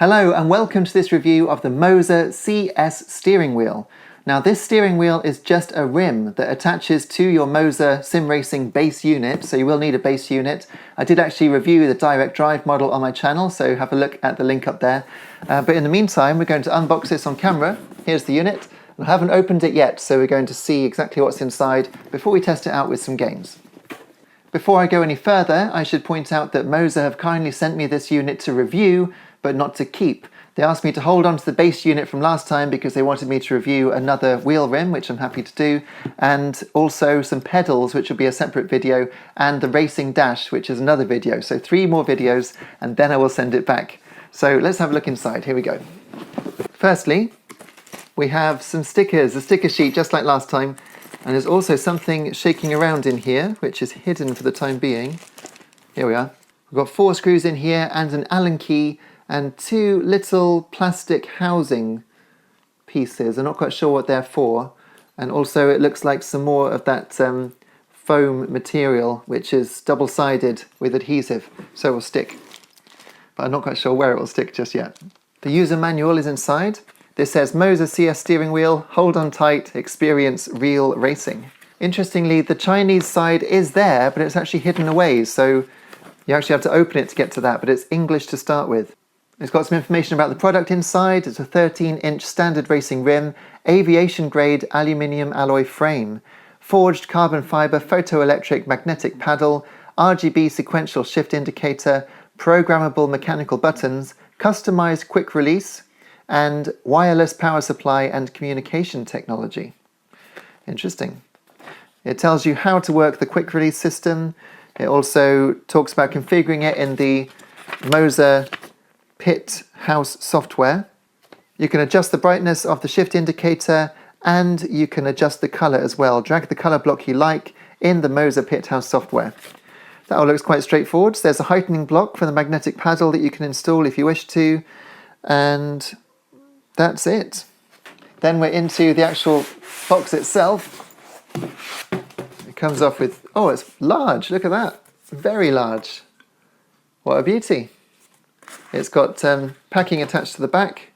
Hello and welcome to this review of the MOZA CS steering wheel. Now this steering wheel is just a rim that attaches to your MOZA sim racing base unit, so you will need a base unit. I did actually review the direct drive model on my channel, so have a look at the link up there. But in the meantime we're going to unbox this on camera. Here's the unit. I haven't opened it yet, so we're going to see exactly what's inside before we test it out with some games. Before I go any further, I should point out that MOZA have kindly sent me this unit to review, but not to keep. They asked me to hold on to the base unit from last time because they wanted me to review another wheel rim, which I'm happy to do, and also some pedals, which will be a separate video, and the racing dash, which is another video. So 3 more videos, and then I will send it back. So let's have a look inside. Here we go. Firstly, we have some stickers, a sticker sheet just like last time. And there's also something shaking around in here, which is hidden for the time being. Here we are. We've got 4 screws in here and an Allen key and 2 little plastic housing pieces. I'm not quite sure what they're for. And also it looks like some more of that foam material, which is double-sided with adhesive, so it will stick. But I'm not quite sure where it will stick just yet. The user manual is inside. This says MOZA CS steering wheel, hold on tight, experience real racing. Interestingly, the Chinese side is there, but it's actually hidden away, so you actually have to open it to get to that, but it's English to start with. It's got some information about the product inside. It's a 13-inch standard racing rim, aviation-grade aluminium alloy frame, forged carbon fibre photoelectric magnetic paddle, RGB sequential shift indicator, programmable mechanical buttons, customised quick release, and wireless power supply and communication technology. Interesting. It tells you how to work the quick release system. It also talks about configuring it in the MOZA Pit House software. You can adjust the brightness of the shift indicator and you can adjust the color as well. Drag the color block you like in the MOZA Pit House software. That all looks quite straightforward. So there's a heightening block for the magnetic paddle that you can install if you wish to, and that's it. Then we're into the actual box itself. It comes off with, oh, it's large, look at that. Very large. What a beauty. It's got packing attached to the back.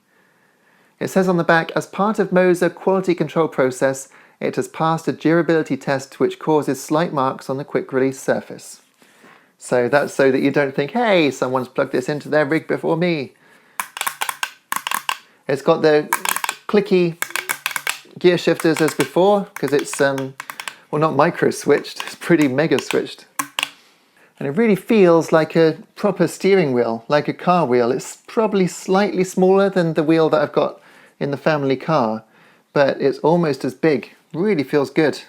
It says on the back, as part of MOZA quality control process, it has passed a durability test which causes slight marks on the quick release surface. So that's so that you don't think, hey, someone's plugged this into their rig before me. It's got the clicky gear shifters as before, because it's, well, not micro switched, it's pretty mega switched. And it really feels like a proper steering wheel, like a car wheel. It's probably slightly smaller than the wheel that I've got in the family car, but it's almost as big. Really feels good.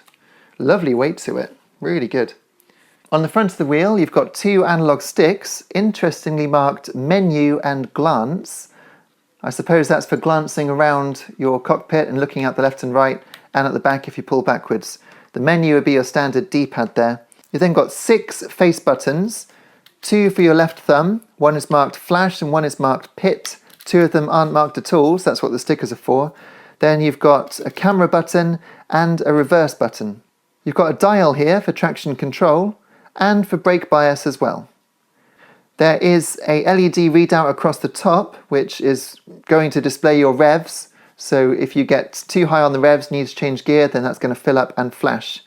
Lovely weight to it, really good. On the front of the wheel, you've got 2 analog sticks, interestingly marked menu and glance. I suppose that's for glancing around your cockpit and looking out the left and right, and at the back if you pull backwards. The menu would be your standard D-pad there. You've then got 6 face buttons, 2 for your left thumb. 1 is marked flash and 1 is marked pit. 2 of them aren't marked at all, so that's what the stickers are for. Then you've got a camera button and a reverse button. You've got a dial here for traction control and for brake bias as well. There is a LED readout across the top, which is going to display your revs. So if you get too high on the revs, need to change gear, then that's going to fill up and flash.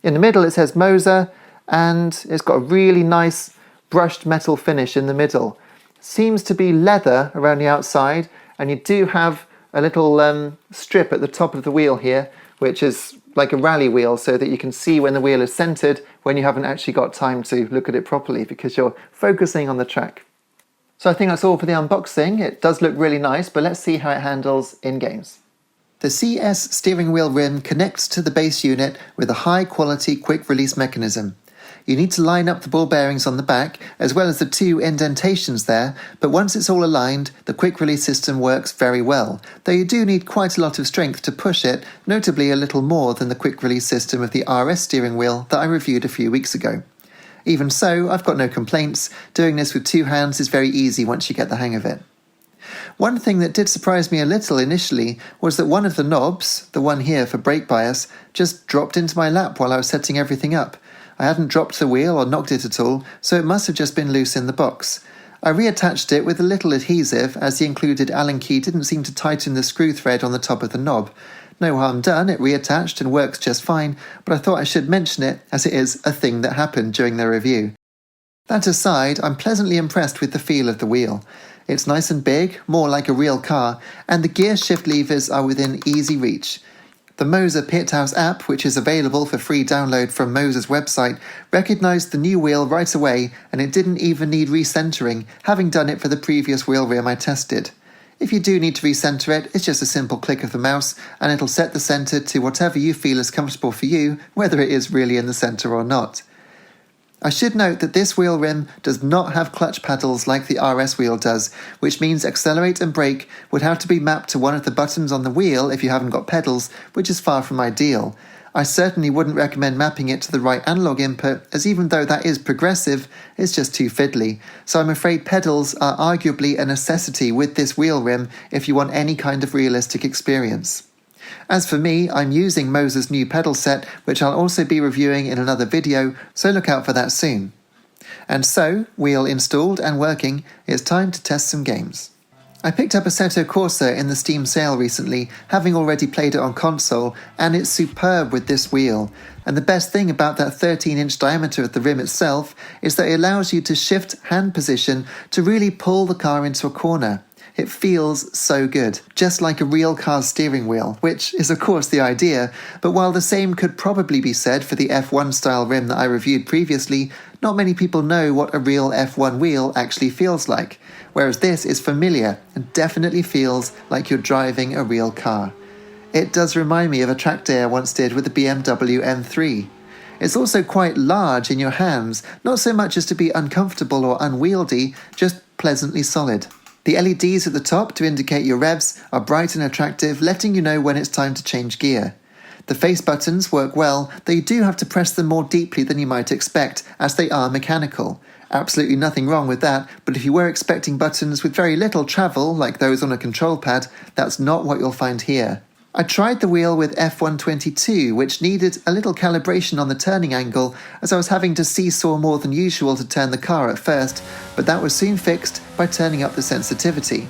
In the middle it says MOZA, and it's got a really nice brushed metal finish in the middle. Seems to be leather around the outside, and you do have a little strip at the top of the wheel here, which is like a rally wheel, so that you can see when the wheel is centered when you haven't actually got time to look at it properly because you're focusing on the track. So I think that's all for the unboxing. It does look really nice, but let's see how it handles in games. The CS steering wheel rim connects to the base unit with a high quality quick release mechanism. You need to line up the ball bearings on the back, as well as the 2 indentations there, but once it's all aligned, the quick release system works very well, though you do need quite a lot of strength to push it, notably a little more than the quick release system of the RS steering wheel that I reviewed a few weeks ago. Even so, I've got no complaints. Doing this with 2 hands is very easy once you get the hang of it. One thing that did surprise me a little initially was that one of the knobs, the one here for brake bias, just dropped into my lap while I was setting everything up. I hadn't dropped the wheel or knocked it at all, so it must have just been loose in the box. I reattached it with a little adhesive as the included Allen key didn't seem to tighten the screw thread on the top of the knob. No harm done, it reattached and works just fine, but I thought I should mention it as it is a thing that happened during the review. That aside, I'm pleasantly impressed with the feel of the wheel. It's nice and big, more like a real car, and the gear shift levers are within easy reach. The MOZA Pithouse app, which is available for free download from MOZA's website, recognised the new wheel right away, and it didn't even need recentering, having done it for the previous wheel rim I tested. If you do need to recenter it, it's just a simple click of the mouse, and it'll set the centre to whatever you feel is comfortable for you, whether it is really in the centre or not. I should note that this wheel rim does not have clutch pedals like the RS wheel does, which means accelerate and brake would have to be mapped to one of the buttons on the wheel if you haven't got pedals, which is far from ideal. I certainly wouldn't recommend mapping it to the right analog input, as even though that is progressive, it's just too fiddly, so I'm afraid pedals are arguably a necessity with this wheel rim if you want any kind of realistic experience. As for me, I'm using MOZA's new pedal set, which I'll also be reviewing in another video, so look out for that soon. And so, wheel installed and working, it's time to test some games. I picked up Assetto Corsa in the Steam sale recently, having already played it on console, and it's superb with this wheel. And the best thing about that 13-inch diameter of the rim itself is that it allows you to shift hand position to really pull the car into a corner. It feels so good, just like a real car's steering wheel, which is of course the idea, but while the same could probably be said for the F1 style rim that I reviewed previously, not many people know what a real F1 wheel actually feels like, whereas this is familiar and definitely feels like you're driving a real car. It does remind me of a track day I once did with the BMW M3. It's also quite large in your hands, not so much as to be uncomfortable or unwieldy, just pleasantly solid. The LEDs at the top to indicate your revs are bright and attractive, letting you know when it's time to change gear. The face buttons work well, though you do have to press them more deeply than you might expect, as they are mechanical. Absolutely nothing wrong with that, but if you were expecting buttons with very little travel, like those on a control pad, that's not what you'll find here. I tried the wheel with F122, which needed a little calibration on the turning angle, as I was having to seesaw more than usual to turn the car at first, but that was soon fixed by turning up the sensitivity.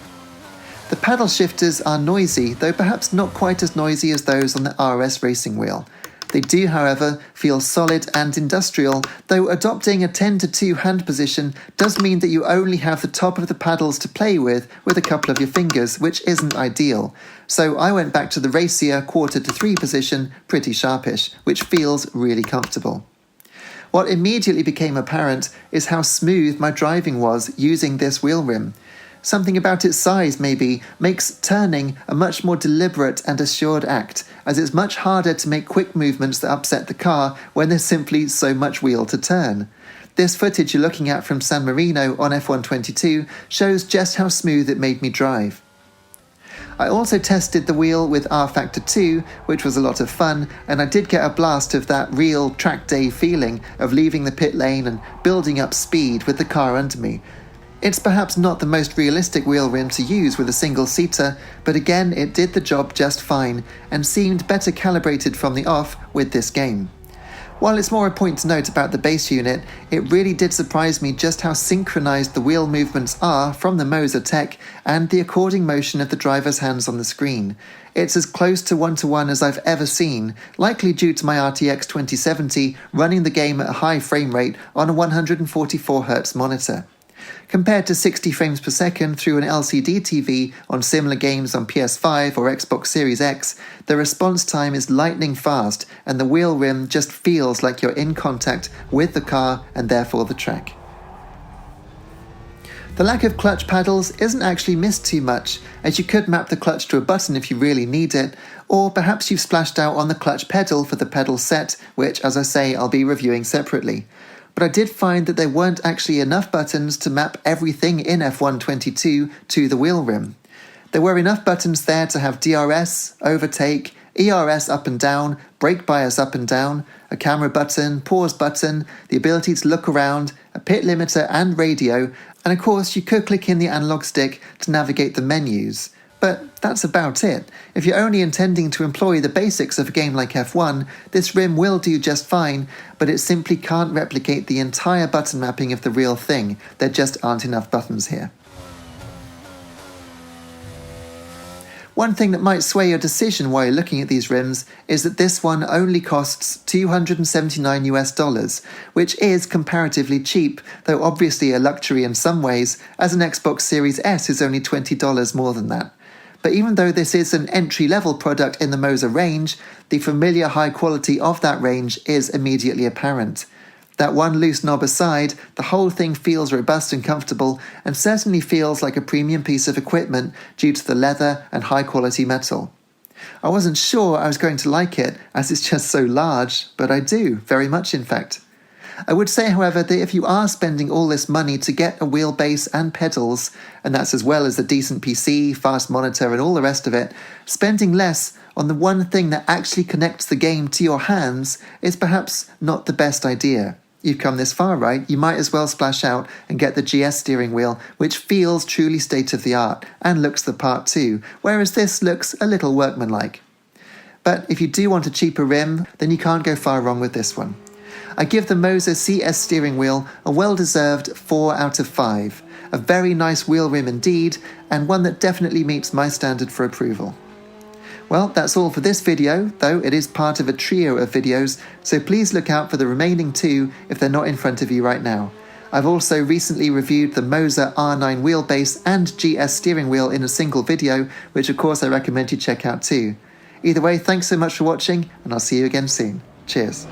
The paddle shifters are noisy, though perhaps not quite as noisy as those on the RS racing wheel. They do, however, feel solid and industrial, though adopting a 10-to-2 hand position does mean that you only have the top of the paddles to play with a couple of your fingers, which isn't ideal. So I went back to the racier 4-to-3 position, pretty sharpish, which feels really comfortable. What immediately became apparent is how smooth my driving was using this wheel rim. Something about its size, maybe, makes turning a much more deliberate and assured act, as it's much harder to make quick movements that upset the car when there's simply so much wheel to turn. This footage you're looking at from San Marino on F122 shows just how smooth it made me drive. I also tested the wheel with R Factor 2, which was a lot of fun, and I did get a blast of that real track day feeling of leaving the pit lane and building up speed with the car under me. It's perhaps not the most realistic wheel rim to use with a single-seater, but again it did the job just fine, and seemed better calibrated from the off with this game. While it's more a point to note about the base unit, it really did surprise me just how synchronised the wheel movements are from the MOZA tech and the according motion of the driver's hands on the screen. It's as close to one-to-one as I've ever seen, likely due to my RTX 2070 running the game at a high frame rate on a 144Hz monitor. Compared to 60 frames per second through an LCD TV on similar games on PS5 or Xbox Series X, the response time is lightning fast and the wheel rim just feels like you're in contact with the car and therefore the track. The lack of clutch paddles isn't actually missed too much, as you could map the clutch to a button if you really need it, or perhaps you've splashed out on the clutch pedal for the pedal set, which, as I say, I'll be reviewing separately. But I did find that there weren't actually enough buttons to map everything in F122 to the wheel rim. There were enough buttons there to have DRS, overtake, ERS up and down, brake bias up and down, a camera button, pause button, the ability to look around, a pit limiter and radio, and of course you could click in the analog stick to navigate the menus. But that's about it. If you're only intending to employ the basics of a game like F1, this rim will do just fine, but it simply can't replicate the entire button mapping of the real thing. There just aren't enough buttons here. One thing that might sway your decision while you're looking at these rims is that this one only costs $279 US, which is comparatively cheap, though obviously a luxury in some ways, as an Xbox Series S is only $20 more than that. But even though this is an entry-level product in the MOZA range, the familiar high quality of that range is immediately apparent. That one loose knob aside, the whole thing feels robust and comfortable, and certainly feels like a premium piece of equipment due to the leather and high-quality metal. I wasn't sure I was going to like it, as it's just so large, but I do, very much in fact. I would say, however, that if you are spending all this money to get a wheelbase and pedals, and that's as well as a decent PC, fast monitor and all the rest of it, spending less on the one thing that actually connects the game to your hands is perhaps not the best idea. You've come this far, right? You might as well splash out and get the GS steering wheel, which feels truly state-of-the-art and looks the part too, whereas this looks a little workmanlike. But if you do want a cheaper rim, then you can't go far wrong with this one. I give the MOZA CS steering wheel a well-deserved 4 out of 5. A very nice wheel rim indeed, and one that definitely meets my standard for approval. Well, that's all for this video, though it is part of a trio of videos, so please look out for the remaining 2 if they're not in front of you right now. I've also recently reviewed the MOZA R9 wheelbase and GS steering wheel in a single video, which of course I recommend you check out too. Either way, thanks so much for watching, and I'll see you again soon. Cheers.